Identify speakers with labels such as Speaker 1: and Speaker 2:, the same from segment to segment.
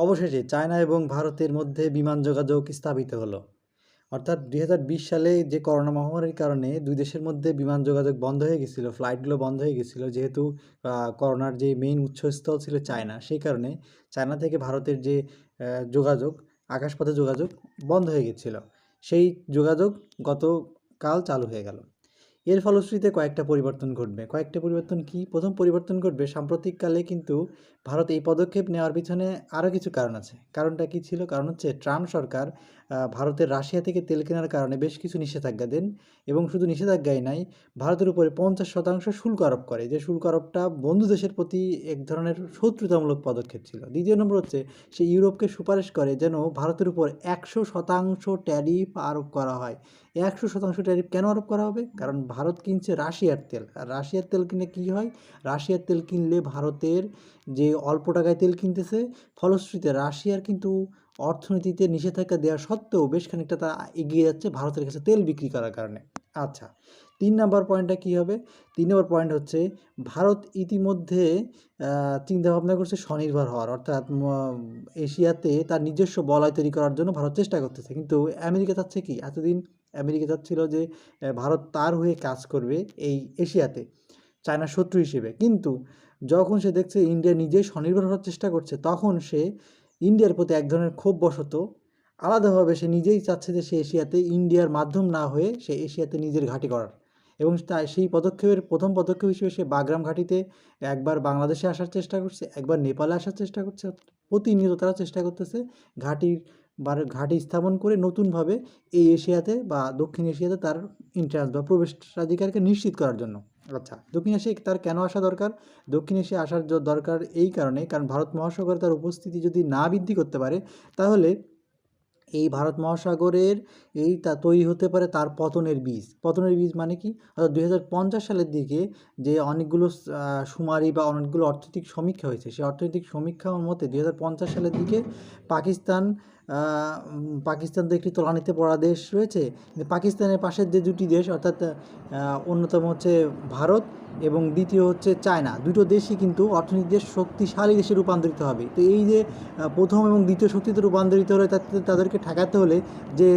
Speaker 1: অবশেষে চায়না এবং ভারতের মধ্যে বিমান যোগাযোগ স্থাপিত হলো। অর্থাৎ 2020 সালে যে করোনা মহামারীর কারণে দুই দেশের মধ্যে বিমান যোগাযোগ বন্ধ হয়ে গেছিল, ফ্লাইটগুলো বন্ধ হয়ে গেছিল, যেহেতু করোনার যে মেইন উৎসস্থল ছিল চায়না, সেই কারণে চায়না থেকে ভারতের যে যোগাযোগ, আকাশপথে যোগাযোগ বন্ধ হয়ে গেছিল। সেই যোগাযোগ গতকাল চালু হয়ে গেল। এর ফলশ্রুতিতে কয়েকটা পরিবর্তন ঘটবে। কয়েকটা পরিবর্তন কি? প্রথম পরিবর্তন ঘটবে, সাম্প্রতিককালে কিন্তু ভারত এই পদক্ষেপ নেওয়ার পিছনে আরও কিছু কারণ আছে। কারণটা কি ছিল? কারণ হচ্ছে ট্রাম্প সরকার ভারতের রাশিয়া থেকে তেল কেনার কারণে বেশ কিছু নিষেধাজ্ঞা দেন, এবং শুধু নিষেধাজ্ঞাই নাই, ভারতের উপরে 50% শুল্ক আরোপ করে। যে শুল্ক আরোপটা বন্ধু দেশের প্রতি এক ধরনের শত্রুতামূলক পদক্ষেপ ছিল। দ্বিতীয় নম্বর হচ্ছে, সে ইউরোপকে সুপারিশ করে যেন ভারতের উপর 100% ট্যারিফ আরোপ করা হয়। 100% ট্যারিফ কেন আরোপ করা হবে? কারণ ভারত কিনছে রাশিয়ার তেল, আর রাশিয়ার তেল কিনে কী হয়? রাশিয়ার তেল কিনলে ভারতের যে অল্প টাকায় তেল কিনতেছে, ফলশ্রুতিতে রাশিয়ার কিন্তু অর্থনীতিতে নিষেধাজ্ঞা দেওয়া সত্ত্বেও বেশ খানিকটা তা এগিয়ে যাচ্ছে ভারতের কাছে তেল বিক্রি করার কারণে। আচ্ছা, 3 নম্বর পয়েন্টটা কী হবে? 3 নম্বর পয়েন্ট হচ্ছে, ভারত ইতিমধ্যে চিন্তাভাবনা করছে স্বনির্ভর হওয়ার, অর্থাৎ এশিয়াতে তার নিজস্ব বলয় তৈরি করার জন্য ভারত চেষ্টা করতেছে। কিন্তু আমেরিকা চাচ্ছে কি? এতদিন আমেরিকা চাচ্ছিল যে ভারত তার হয়ে কাজ করবে এই এশিয়াতে, চায়নার শত্রু হিসেবে। কিন্তু যখন সে দেখছে ইন্ডিয়া নিজেই স্বনির্ভর হওয়ার চেষ্টা করছে, তখন সে ইন্ডিয়ার প্রতি এক ধরনের ক্ষোভবশত আলাদাভাবে সে নিজেই চাচ্ছে যে সে এশিয়াতে ইন্ডিয়ার মাধ্যম না হয়ে সে এশিয়াতে নিজের ঘাঁটি করার। এবং তাই সেই পদক্ষেপের প্রথম পদক্ষেপ হিসেবে সে বাগরাম ঘাঁটিতে একবার বাংলাদেশে আসার চেষ্টা করছে, একবার নেপালে আসার চেষ্টা করছে। প্রতিনিয়ত তারা চেষ্টা করতেছে ঘাঁটি স্থাপন করে নতুনভাবে এই এশিয়াতে বা দক্ষিণ এশিয়াতে তার ইন্টারেস্ট বা প্রবেশাধিকারকে নিশ্চিত করার জন্য। আচ্ছা, দক্ষিণ এশিয়ায় তার কেন আসা দরকার? দক্ষিণ এশিয়া আসার দরকার এই কারণে, কারণ ভারত মহাসাগরে তার উপস্থিতি যদি না বৃদ্ধি করতে পারে, তাহলে এই ভারত মহাসাগরের তৈরি হতে পারে তার পতনের বীজ। পতনের বীজ মানে কি? অর্থাৎ 2050 সালের দিকে যে অনেকগুলো শুমারি বা অনেকগুলো অর্থনৈতিক সমীক্ষা হয়েছে, সেই অর্থনৈতিক সমীক্ষা মতে 2050 সালের দিকে পাকিস্তান তো একটি তলানিতে পড়া দেশ রয়েছে। পাকিস্তানের পাশের যে দুটি দেশ, অর্থাৎ অন্যতম হচ্ছে ভারত এবং দ্বিতীয় হচ্ছে চায়না, দুটো দেশই কিন্তু অর্থনৈতিক দেশ, শক্তিশালী দেশে রূপান্তরিত হবে। তো এই যে প্রথম এবং দ্বিতীয় শক্তিতে রূপান্তরিত হলে তাদেরকে ঠেকাতে হলে যে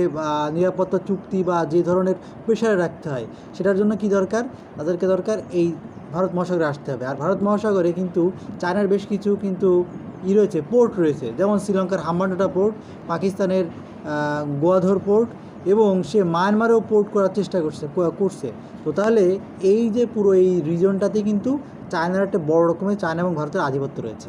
Speaker 1: নিরাপত্তা চুক্তি বা যে ধরনের প্রেশারে রাখতে হয়, সেটার জন্য কি দরকার? তাদেরকে দরকার এই ভারত মহাসাগরে আসতে হবে। আর ভারত মহাসাগরে কিন্তু চায়নার বেশ কিছু কিন্তু রয়েছে, পোর্ট রয়েছে, যেমন শ্রীলঙ্কার হাম্বানটোটা পোর্ট, পাকিস্তানের গোয়াধর পোর্ট, এবং সে মায়ানমারেও পোর্ট করার চেষ্টা করছে। তো তাহলে এই যে পুরো এই রিজনটাতে কিন্তু চায়নার একটা বড় রকমের, চায়না এবং ভারতের আধিপত্য রয়েছে।